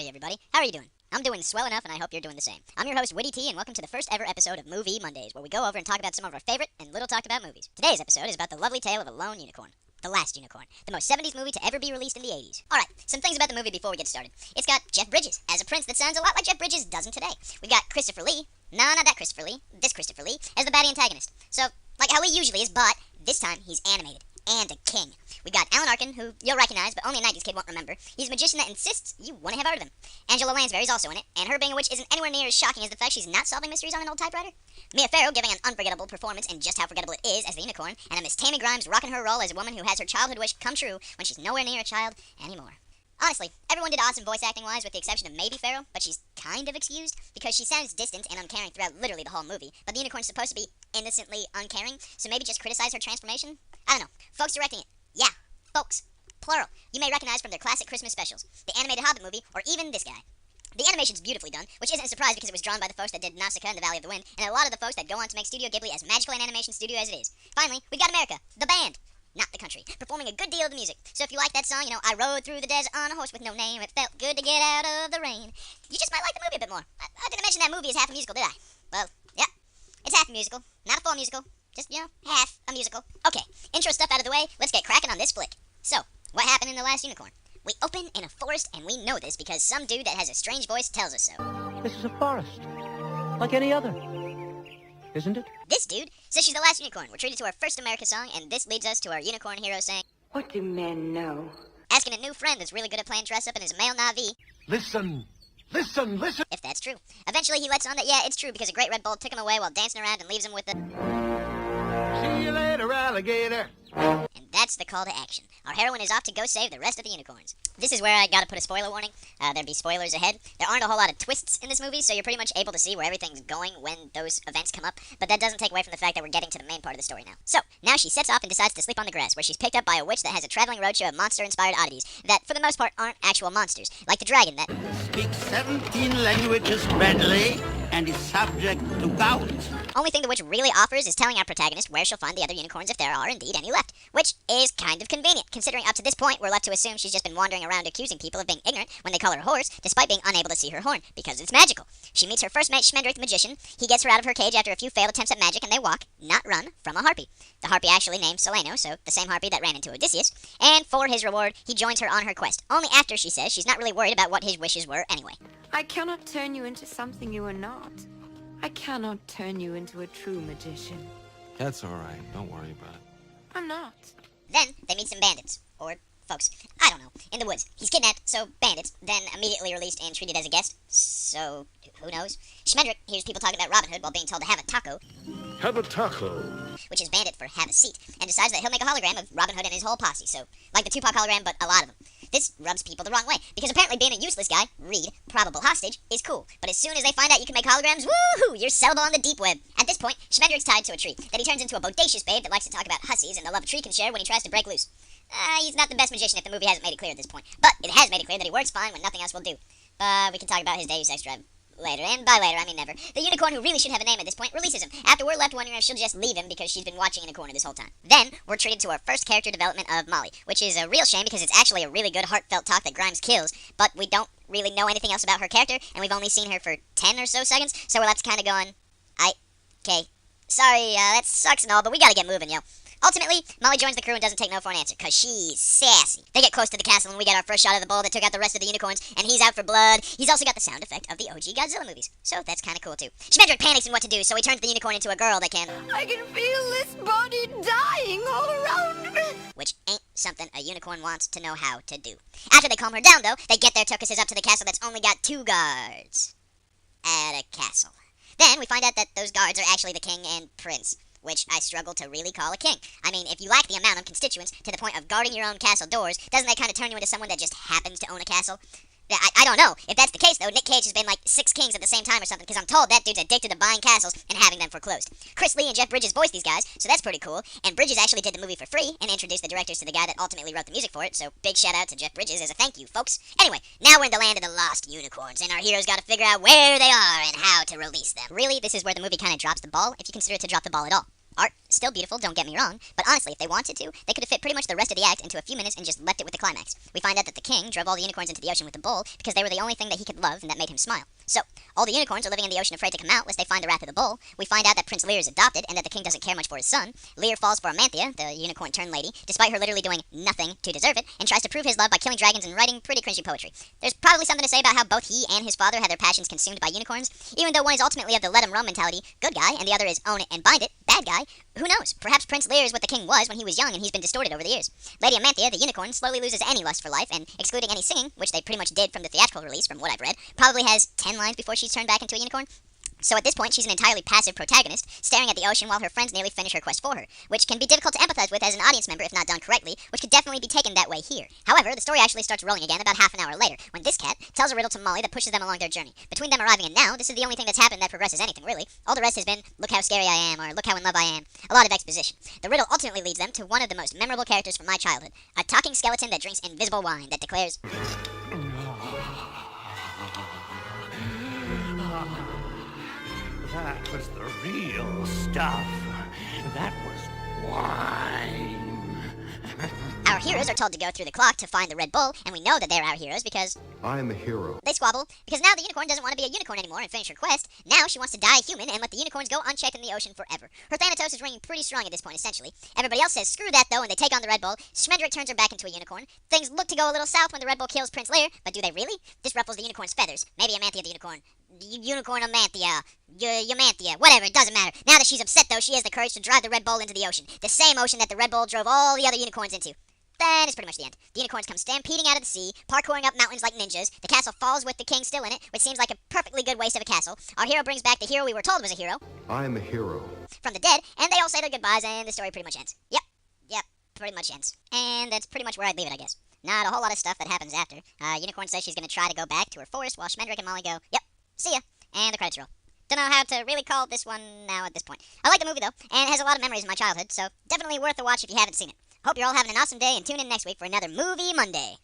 Howdy, everybody. How are you doing? I'm doing swell enough, and I hope you're doing the same. I'm your host, Witty T, and welcome to the first ever episode of Movie Mondays, where we go over and talk about some of our favorite and little talked about movies. Today's episode is about the lovely tale of a lone unicorn. The Last Unicorn, the most 70s movie to ever be released in the 80s. Alright, some things about the movie before we get started. It's got Jeff Bridges as a prince that sounds a lot like Jeff Bridges doesn't today. We got Christopher Lee, no, not that Christopher Lee, this Christopher Lee, as the baddie antagonist. So, like how he usually is, but this time he's animated. And a king. We got Alan Arkin, who you'll recognize, but only a 90s kid won't remember. He's a magician that insists you want to have heard of him. Angela Lansbury's also in it, and her being a witch isn't anywhere near as shocking as the fact she's not solving mysteries on an old typewriter. Mia Farrow giving an unforgettable performance and just how forgettable it is as the unicorn, and a Miss Tammy Grimes rocking her role as a woman who has her childhood wish come true when she's nowhere near a child anymore. Honestly, everyone did awesome voice acting-wise with the exception of maybe Farrow, but she's kind of excused because she sounds distant and uncaring throughout literally the whole movie, but the unicorn's supposed to be innocently uncaring, so maybe just criticize her transformation? I don't know. Folks directing it. Yeah, folks. Plural. You may recognize from their classic Christmas specials, the animated Hobbit movie, or even this guy. The animation's beautifully done, which isn't a surprise because it was drawn by the folks that did Nausicaa and the Valley of the Wind, and a lot of the folks that go on to make Studio Ghibli as magical an animation studio as it is. Finally, we got America, the band, not the country, performing a good deal of the music. So if you like that song, I rode through the desert on a horse with no name, it felt good to get out of the rain, you just might like the movie a bit more. I didn't mention that movie is half a musical, did I? Well, yeah, it's half a musical, not a full musical. Just, half a musical. Okay, intro stuff out of the way, let's get cracking on this flick. So, what happened in The Last Unicorn? We open in a forest, and we know this because some dude that has a strange voice tells us so. This is a forest, like any other, isn't it? This dude says she's the last unicorn. We're treated to our first America song, and this leads us to our unicorn hero saying, "What do men know?" Asking a new friend that's really good at playing dress up in his male Na'vi. Listen! Listen! Listen! If that's true. Eventually he lets on that, yeah, it's true, because a great Red Bull took him away while dancing around and leaves him with the... See you later, alligator! And that's the call to action. Our heroine is off to go save the rest of the unicorns. This is where I gotta put a spoiler warning. There'd be spoilers ahead. There aren't a whole lot of twists in this movie, so you're pretty much able to see where everything's going when those events come up, but that doesn't take away from the fact that we're getting to the main part of the story now. So, now she sets off and decides to sleep on the grass, where she's picked up by a witch that has a traveling roadshow of monster-inspired oddities that, for the most part, aren't actual monsters, like the dragon that speaks 17 languages readily and is subject to gout. Only thing the witch really offers is telling our protagonist where she'll find the other unicorns if there are indeed any left, which is kind of convenient, considering up to this point we're left to assume she's just been wandering around accusing people of being ignorant when they call her a horse, despite being unable to see her horn, because it's magical. She meets her first mate, Schmendrick the magician. He gets her out of her cage after a few failed attempts at magic, and they walk, not run, from a harpy. The harpy actually named Seleno, so the same harpy that ran into Odysseus, and for his reward, he joins her on her quest, only after she says she's not really worried about what his wishes were anyway. I cannot turn you into something you are not. I cannot turn you into a true magician. That's all right. Don't worry about it. I'm not. Then they meet some bandits, or folks, I don't know, in the woods. He's kidnapped, so bandits, then immediately released and treated as a guest, so who knows? Schmendrick hears people talking about Robin Hood while being told to have a taco, Have a taco. which is bandit for have a seat, and decides that he'll make a hologram of Robin Hood and his whole posse, so like the Tupac hologram, but a lot of them. This rubs people the wrong way, because apparently being a useless guy, Reed, probable hostage, is cool, but as soon as they find out you can make holograms, woohoo, you're sellable on the deep web. At this point, Schmendrick's tied to a tree, then he turns into a bodacious babe that likes to talk about hussies and the love a tree can share when he tries to break loose. He's not the best magician if the movie hasn't made it clear at this point, but it has made it clear that he works fine when nothing else will do. We can talk about his Deus Ex Drive later, and by later, I mean never. The unicorn, who really should have a name at this point, releases him, after we're left wondering if she'll just leave him because she's been watching in a corner this whole time. Then, we're treated to our first character development of Molly, which is a real shame because it's actually a really good heartfelt talk that Grimes kills, but we don't really know anything else about her character, and we've only seen her for 10 or so seconds, so we're left kind of going, okay, sorry, that sucks and all, but we gotta get moving, yo. Ultimately, Molly joins the crew and doesn't take no for an answer, cause she's sassy. They get close to the castle and we get our first shot of the bull that took out the rest of the unicorns, and he's out for blood. He's also got the sound effect of the OG Godzilla movies, so that's kinda cool too. Schmendrick panics in what to do, so he turns the unicorn into a girl that can... I can feel this body dying all around me. Which ain't something a unicorn wants to know how to do. After they calm her down, though, they get their tuchuses up to the castle that's only got 2 guards. At a castle. Then we find out that those guards are actually the king and prince, which I struggle to really call a king. I mean, if you lack the amount of constituents to the point of guarding your own castle doors, doesn't that kind of turn you into someone that just happens to own a castle? I don't know. If that's the case, though, Nick Cage has been like 6 kings at the same time or something, because I'm told that dude's addicted to buying castles and having them foreclosed. Chris Lee and Jeff Bridges voiced these guys, so that's pretty cool, and Bridges actually did the movie for free and introduced the directors to the guy that ultimately wrote the music for it, so big shout out to Jeff Bridges as a thank you, folks. Anyway, now we're in the land of the lost unicorns, and our heroes gotta figure out where they are and how to release them. Really, this is where the movie kind of drops the ball, if you consider it to drop the ball at all. Art, still beautiful, don't get me wrong, but honestly, if they wanted to, they could have fit pretty much the rest of the act into a few minutes and just left it with the climax. We find out that the king drove all the unicorns into the ocean with the bull because they were the only thing that he could love and that made him smile. So, all the unicorns are living in the ocean afraid to come out lest they find the wrath of the bull. We find out that Prince Lear is adopted and that the king doesn't care much for his son. Lear falls for Amanthea, the unicorn-turned lady, despite her literally doing nothing to deserve it, and tries to prove his love by killing dragons and writing pretty cringy poetry. There's probably something to say about how both he and his father had their passions consumed by unicorns, even though one is ultimately of the let him roam mentality, good guy, and the other is own it and bind it, bad guy. Who knows? Perhaps Prince Lear is what the king was when he was young and he's been distorted over the years. Lady Amanthea, the unicorn, slowly loses any lust for life, and excluding any singing, which they pretty much did from the theatrical release from what I've read, probably has 10 lines before she's turned back into a unicorn. So at this point, she's an entirely passive protagonist, staring at the ocean while her friends nearly finish her quest for her, which can be difficult to empathize with as an audience member if not done correctly, which could definitely be taken that way here. However, the story actually starts rolling again about half an hour later, when this cat tells a riddle to Molly that pushes them along their journey. Between them arriving and now, this is the only thing that's happened that progresses anything, really. All the rest has been, look how scary I am, or look how in love I am. A lot of exposition. The riddle ultimately leads them to one of the most memorable characters from my childhood, a talking skeleton that drinks invisible wine that declares, That was the real stuff. That was wine. our heroes are told to go through the clock to find the Red Bull, and we know that they're our heroes because I am a hero. they squabble, because now the unicorn doesn't want to be a unicorn anymore and finish her quest. Now she wants to die human and let the unicorns go unchecked in the ocean forever. Her Thanatos is ringing pretty strong at this point, essentially. Everybody else says screw that, though, and they take on the Red Bull. Schmendrick turns her back into a unicorn. Things look to go a little south when the Red Bull kills Prince Lear, but do they really? This ruffles the unicorn's feathers. Maybe Amanthea the unicorn. Unicorn Amanthea. Yamanthea. Whatever, it doesn't matter. Now that she's upset, though, she has the courage to drive the Red Bull into the ocean. The same ocean that the Red Bull drove all the other unicorns into. Then it's pretty much the end. The unicorns come stampeding out of the sea, parkouring up mountains like ninjas. The castle falls with the king still in it, which seems like a perfectly good waste of a castle. Our hero brings back the hero we were told was a hero I am a hero. from the dead, and they all say their goodbyes, and the story pretty much ends. Yep, pretty much ends. And that's pretty much where I'd leave it, I guess. Not a whole lot of stuff that happens after. Unicorn says she's going to try to go back to her forest, while Schmendrick and Molly go, yep, see ya, and the credits roll. Don't know how to really call this one now at this point. I like the movie, though, and it has a lot of memories of my childhood, so definitely worth a watch if you haven't seen it. Hope you're all having an awesome day, and tune in next week for another Movie Monday.